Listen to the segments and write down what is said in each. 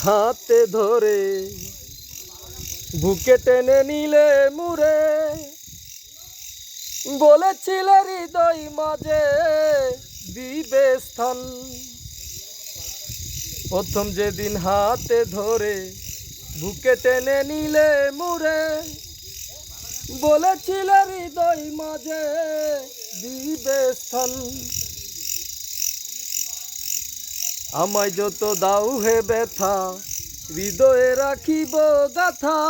হাতে ধরে বুকে টেনে নিলে মুরে, বলেছিলে হৃদয় মাঝে দিবে স্থান। প্রথম যেদিন হাতে ধরে বুকে টেনে নিলে মুরে, বলেছিলে হৃদয় মাঝে দিবে স্থান। আমায় যত দাও হে ব্যথা, হৃদয়ে রাখিব গাথা।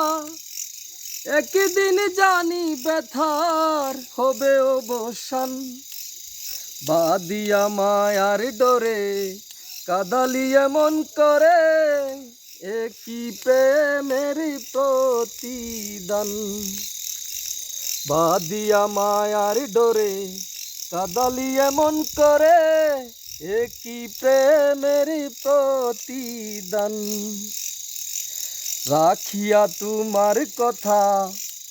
একদিন জানি ব্যথার হবে অবসান। বাদিয়া মায়ার ডরে কাদালি এমন করে, একই প্রেমের প্রতিদান। বাদিয়া মায়ার ডরে কাদালি এমন করে, একই প্রেমের প্রতিদান। রাখিয়া তোমার কথা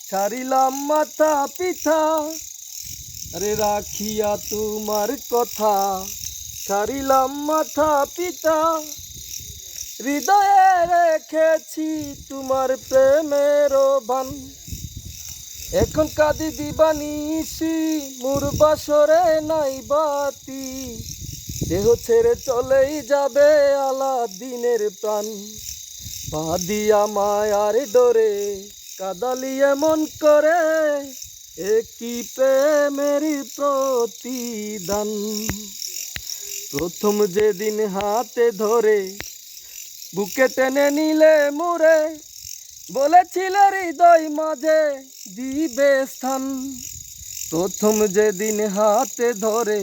ছাড়িলাম মাথা পিঠা, আরে রাখিয়া তোমার কথা ছাড়িলাম মাথা পিতা। হৃদয়ে রেখেছি তোমার প্রেমের বান। এখন কাঁদি দিবানিশি মোর বাসরে নাই বাতি, দেহ ছেড়ে চলেই যাবে আলাদিনের প্রাণ। বাদিয়া মায়ার ডরে কাদালি এমন করে, একই প্রেমের প্রতিদান। প্রথম যেদিন হাতে ধরে বুকে টেনে নিলে মুরে, বলেছিলে হৃদয় মাঝে দিবে স্থান। প্রথম যেদিন হাতে ধরে